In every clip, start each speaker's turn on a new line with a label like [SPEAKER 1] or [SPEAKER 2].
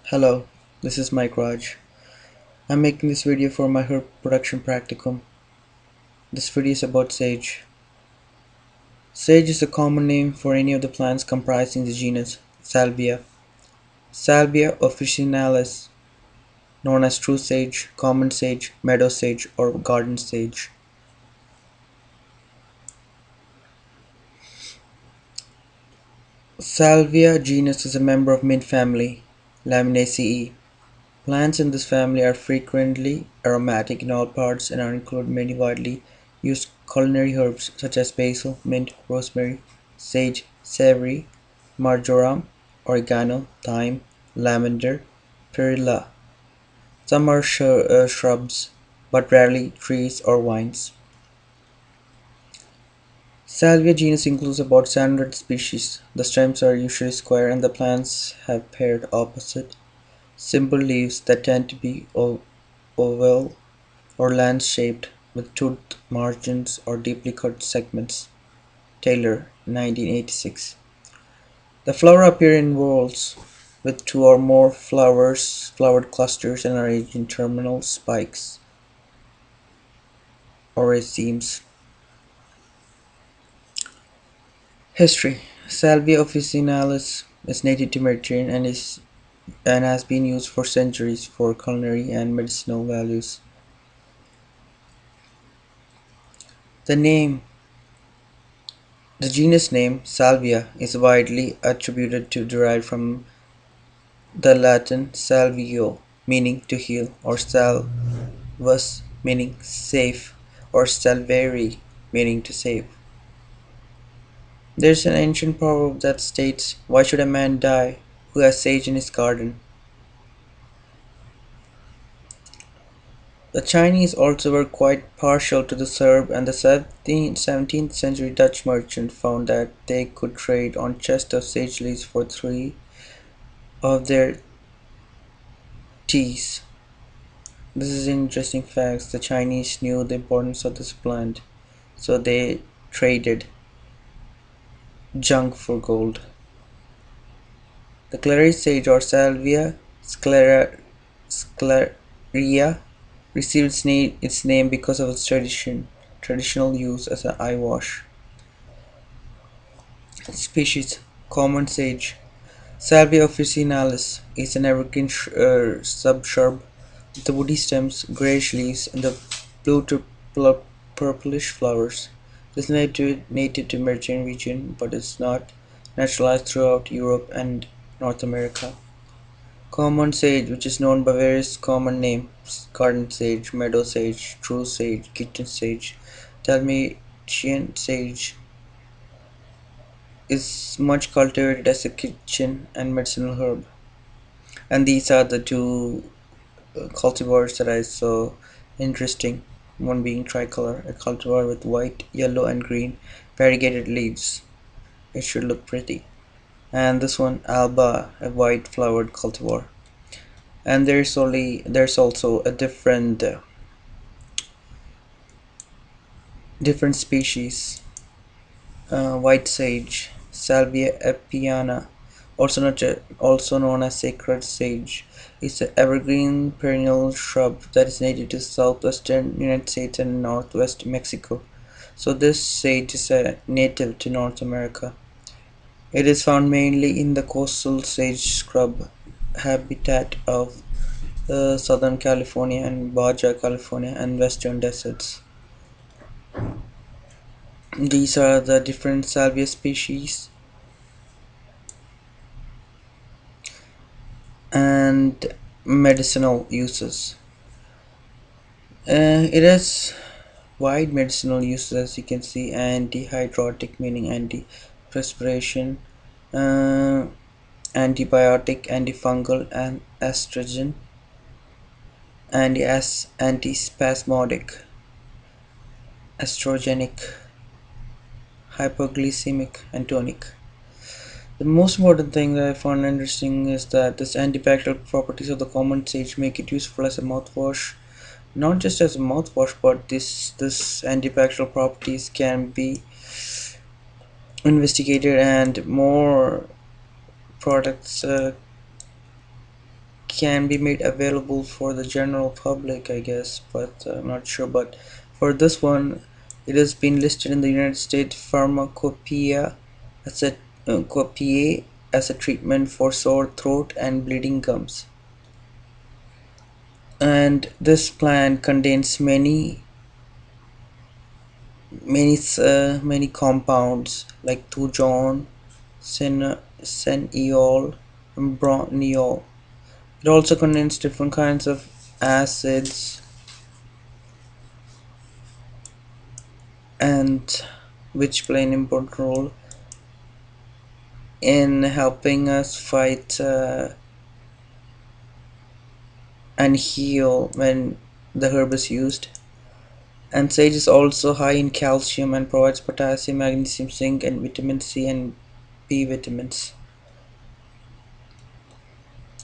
[SPEAKER 1] Hello, this is Mike Raj. I'm making this video for my herb production practicum. This video is about sage. Sage is a common name for any of the plants comprising the genus Salvia. Salvia officinalis, known as true sage, common sage, meadow sage, or garden sage. Salvia genus is a member of mint family, Laminaceae. Plants in this family are frequently aromatic in all parts and are included many widely used culinary herbs such as basil, mint, rosemary, sage, savory, marjoram, oregano, thyme, lavender, perilla. Some are shrubs, but rarely trees or vines. Salvia genus includes about 700 species. The stems are usually square and the plants have paired opposite, simple leaves that tend to be oval or lance-shaped with toothed margins or deeply cut segments. Taylor, 1986. The flowers appear in whorls with two or more flowered clusters and arranged in terminal spikes or racemes. History: Salvia officinalis is native to Mediterranean and has been used for centuries for culinary and medicinal values. The name the genus name "Salvia" is widely attributed to derived from the Latin "salvio", meaning to heal, or "salvus", meaning safe, or "salvare", meaning to save. There is an ancient proverb that states, "Why should a man die who has sage in his garden?" The Chinese also were quite partial to this herb, and the 17th century Dutch merchant found that they could trade on chest of sage leaves for three of their teas. This is interesting facts. The Chinese knew the importance of this plant, so they traded junk for gold. The clary sage or Salvia sclarea received its name because of its traditional use as an eye wash. Species: Common sage. Salvia officinalis is an evergreen subshrub with the woody stems, grayish leaves, and the blue to purplish flowers. It is native to Mediterranean region, but is not naturalized throughout Europe and North America. Common sage, which is known by various common names: garden sage, meadow sage, true sage, kitchen sage, Dalmatian sage, is much cultivated as a kitchen and medicinal herb. And these are the two cultivars that I saw interesting. One being tricolor, a cultivar with white, yellow, and green variegated leaves. It should look pretty. And this one, alba, a white flowered cultivar. And there's also a different species. White sage, Salvia apiana, also known as sacred sage, is an evergreen perennial shrub that is native to southwestern United States and northwest Mexico. So this sage is a native to North America. It is found mainly in the coastal sage scrub habitat of Southern California and Baja California and western deserts. These are the different salvia species and medicinal uses. It has wide medicinal uses, as you can see: antihydrotic, meaning anti-perspiration, uh, antibiotic, antifungal, and astringent, antispasmodic, estrogenic, hypoglycemic, and tonic. The most important thing that I found interesting is that this antibacterial properties of the common sage make it useful as a mouthwash. Not just as a mouthwash, but this antibacterial properties can be investigated and more products can be made available for the general public, I guess, but I'm not sure. But for this one, it has been listed in the United States Pharmacopoeia as a copiae as a treatment for sore throat and bleeding gums. And this plant contains many compounds like thujon, seneol, and broniol. It also contains different kinds of acids and which play an important role in helping us fight and heal when the herb is used. And sage is also high in calcium and provides potassium, magnesium, zinc, and vitamin C and B vitamins.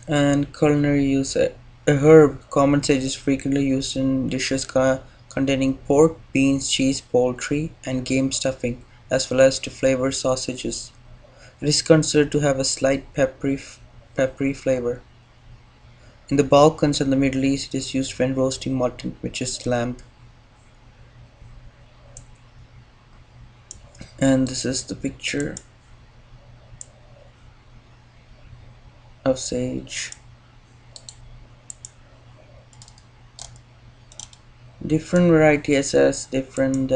[SPEAKER 1] And culinary use, a herb, common sage is frequently used in dishes containing pork, beans, cheese, poultry, and game stuffing, as well as to flavor sausages. It is considered to have a slight peppery flavor. In the Balkans and the Middle East, it is used when roasting mutton, which is lamb. And this is the picture of sage. Different varieties has different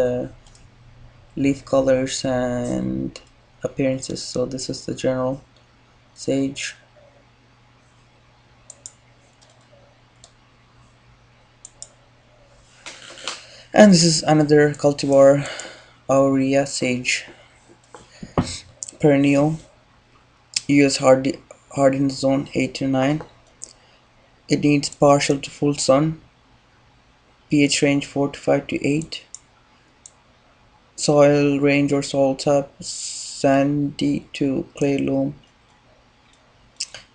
[SPEAKER 1] leaf colors and appearances. So this is the general sage. And this is another cultivar, Aurea sage perennial. US hardiness zone 8 to 9. It needs partial to full sun. pH range 4 to 5 to 8. Soil range or soil type sandy to clay loam.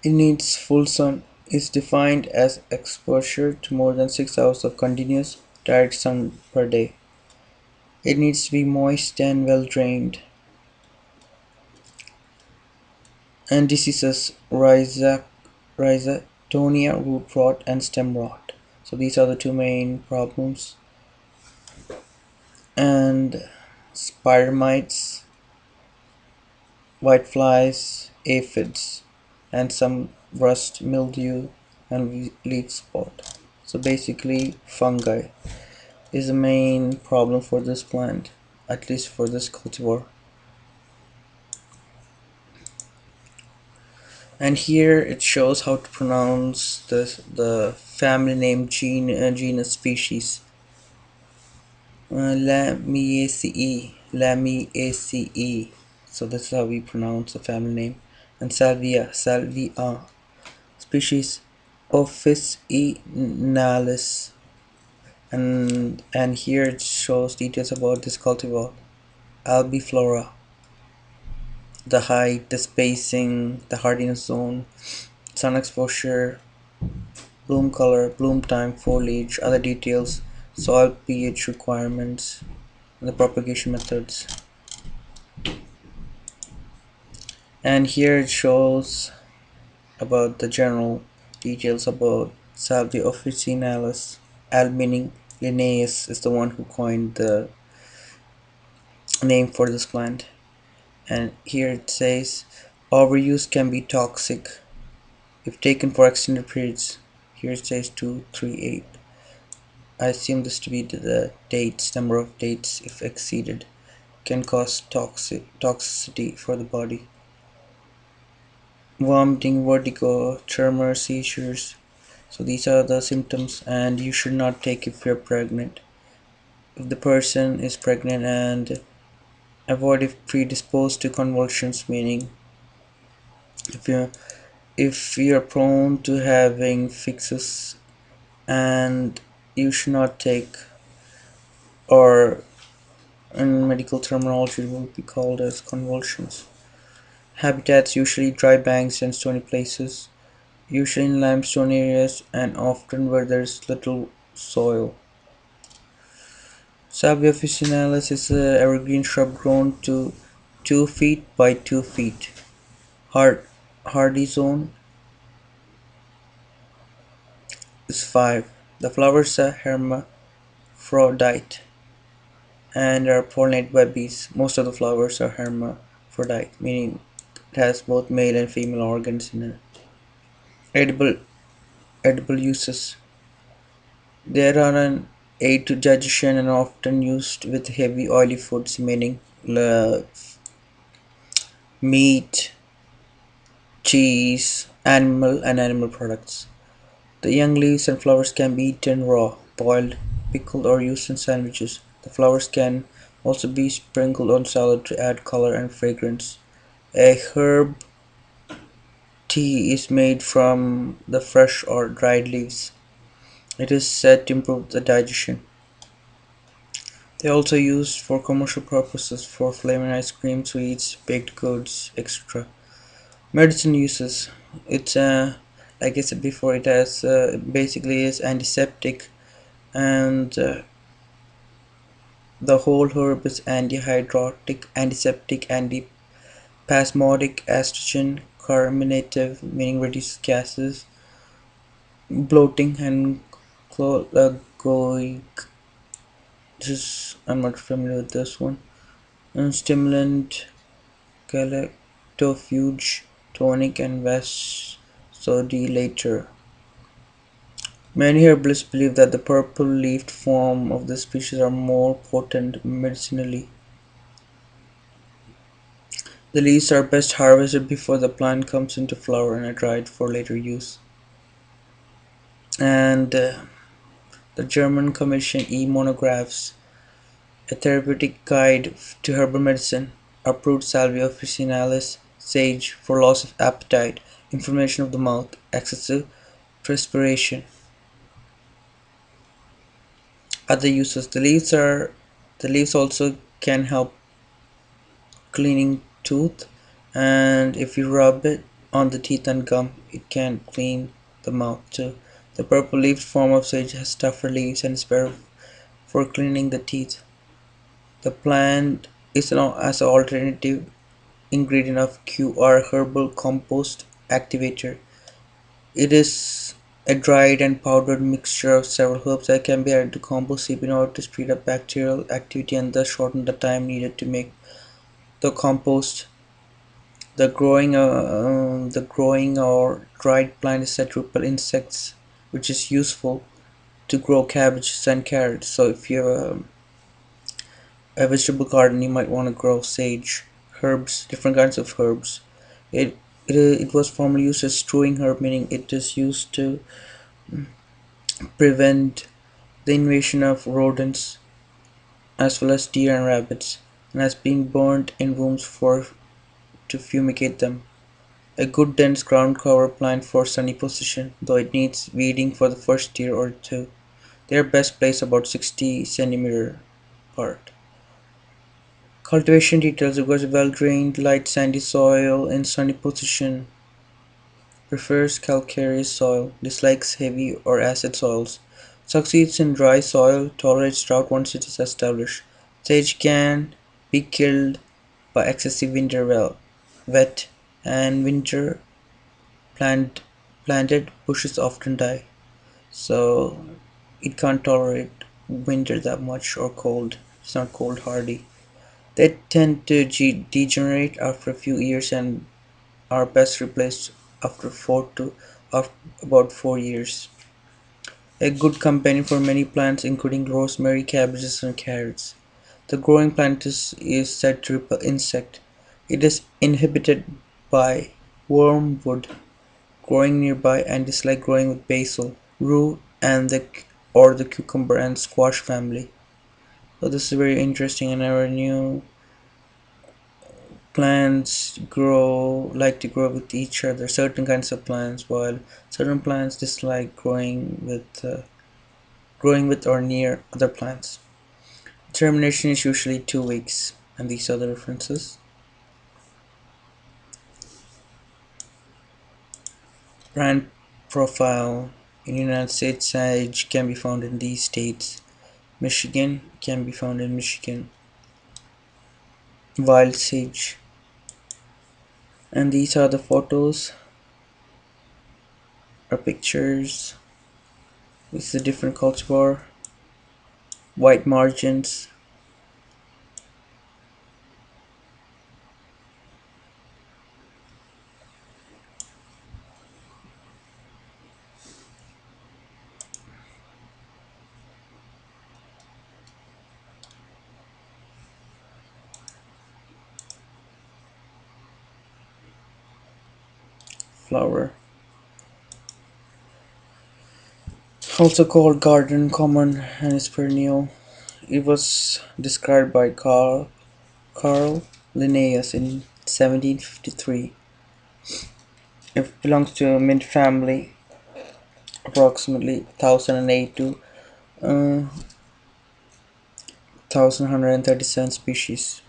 [SPEAKER 1] It needs full sun. Is defined as exposure to more than 6 hours of continuous direct sun per day. It needs to be moist and well drained. And diseases rhizoctonia, root rot, and stem rot. So these are the two main problems. And spider mites, whiteflies, aphids, and some rust, mildew, and leaf spot. So basically, fungi is the main problem for this plant, at least for this cultivar. And here it shows how to pronounce the family name, genus, species. Lamiaceae. So that's how we pronounce the family name. And salvia, species officinalis. And here it shows details about this cultivar. Albiflora, the height, the spacing, the hardiness zone, sun exposure, bloom color, bloom time, foliage, other details, soil pH requirements, and the propagation methods. And here it shows about the general details about Salvia officinalis. Al meaning Linnaeus is the one who coined the name for this plant. And here it says overuse can be toxic if taken for extended periods. Here it says 238. I assume this to be the dates, number of dates if exceeded, can cause toxicity for the body. Vomiting, vertigo, tremor, seizures. So these are the symptoms, and you should not take if you're pregnant. If the person is pregnant, and avoid if predisposed to convulsions, meaning if you're prone to having fixes, and you should not take, or in medical terminology it will be called as convulsions. Habitats usually dry banks and stony places, usually in limestone areas and often where there is little soil. Salvia officinalis is an evergreen shrub grown to 2 feet by 2 feet. Hardy zone is 5. The flowers are hermaphrodite and are pollinated by bees. Most of the flowers are hermaphrodite, meaning it has both male and female organs in it. Edible edible uses. There are an aid to digestion and often used with heavy oily foods, meaning meat, cheese, animal products. The young leaves and flowers can be eaten raw, boiled, pickled, or used in sandwiches. The flowers can also be sprinkled on salad to add color and fragrance. A herb tea is made from the fresh or dried leaves. It is said to improve the digestion. They are also used for commercial purposes for flavoring ice cream, sweets, baked goods, etc. Medicine uses. It's like I said before, it has basically is antiseptic, and the whole herb is antihydrotic, antiseptic, antipasmodic, astringent, carminative, meaning reduces gases, bloating, and cholagogic. I'm not familiar with this one. And stimulant, galactofuge, tonic, and vasodilator. Many herbalists believe that the purple-leafed form of this species are more potent medicinally. The leaves are best harvested before the plant comes into flower and are dried for later use. And the German Commission E-monographs, a therapeutic guide to herbal medicine, approved salvia officinalis, sage, for loss of appetite, inflammation of the mouth, excessive perspiration. Other uses: the leaves also can help cleaning tooth, and if you rub it on the teeth and gum, it can clean the mouth too. The purple leafed form of sage has tougher leaves and is better for cleaning the teeth. The plant is known as an alternative ingredient of QR herbal compost activator. It is a dried and powdered mixture of several herbs that can be added to compost heap in order to speed up bacterial activity and thus shorten the time needed to make the compost. The growing or dried plant is said to repel insects, which is useful to grow cabbages and carrots. So if you have a vegetable garden, you might want to grow sage, herbs, different kinds of herbs. It was formerly used as strewing herb, meaning it is used to prevent the invasion of rodents as well as deer and rabbits, and as being burned in rooms for to fumigate them. A good dense ground cover plant for sunny position, though it needs weeding for the first year or two. They are best placed about 60 centimeter apart. Cultivation details: requires well drained, light sandy soil in sunny position. Prefers calcareous soil. Dislikes heavy or acid soils. Succeeds in dry soil. Tolerates drought once it is established. Sage can be killed by excessive wet, and winter plant planted bushes often die. So it can't tolerate winter that much or cold. It's not cold hardy. They tend to degenerate after a few years and are best replaced after after about 4 years. A good companion for many plants, including rosemary, cabbages, and carrots. The growing plant is said to repel insect. It is inhibited by wormwood growing nearby and dislike growing with basil, rue, and the cucumber and squash family. So this is very interesting, and I never knew plants grow with each other. Certain kinds of plants, while certain plants dislike growing with or near other plants. Germination is usually 2 weeks, and these are the references. Plant profile: in the United States, sage can be found in these states. Michigan can be found in Michigan. Wild sage. And these are the photos or pictures. This is a different cultivar, white margins, flower. Also called garden common and is perennial. It was described by Carl Linnaeus in 1753. It belongs to a mint family, approximately 1008 to 1137 species.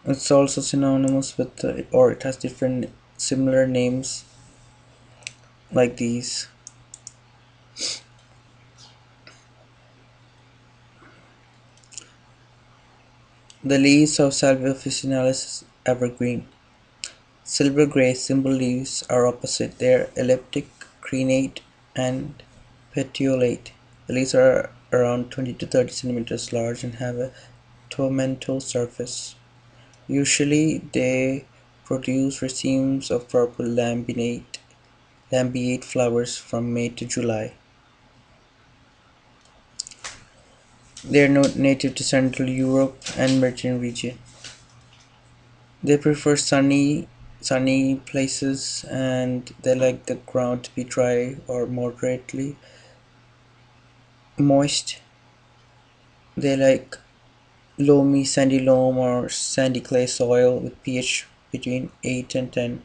[SPEAKER 1] It's also synonymous with, or it has different similar names like these. The leaves of Salvia officinalis evergreen. Silver gray simple leaves are opposite. They are elliptic, crenate, and petiolate. The leaves are around 20 to 30 centimeters large and have a tomental surface. Usually they produce racemes of purple lambeate flowers from May to July. They are not native to Central Europe and Mediterranean region. They prefer sunny places and they like the ground to be dry or moderately moist. They like loamy sandy loam or sandy clay soil with pH between 8 and 10.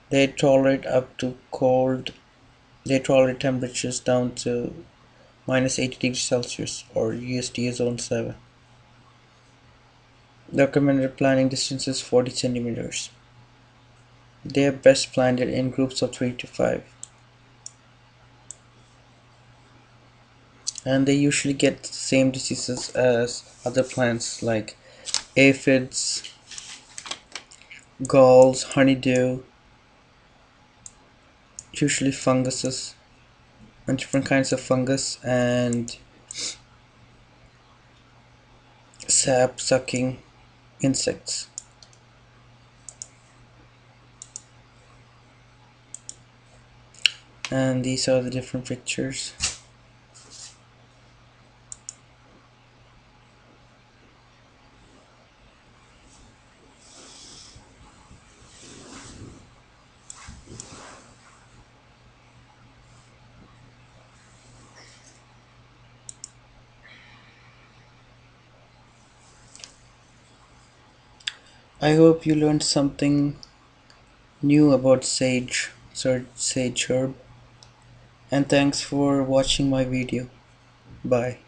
[SPEAKER 1] They tolerate up to cold. They tolerate temperatures down to minus 80 degrees Celsius or USDA zone 7. The recommended planting distance is 40 centimeters. They are best planted in groups of 3 to 5. And they usually get the same diseases as other plants like aphids, galls, honeydew, usually funguses and different kinds of fungus and sap sucking insects. And these are the different pictures. I hope you learned something new about sage herb, and thanks for watching my video. Bye.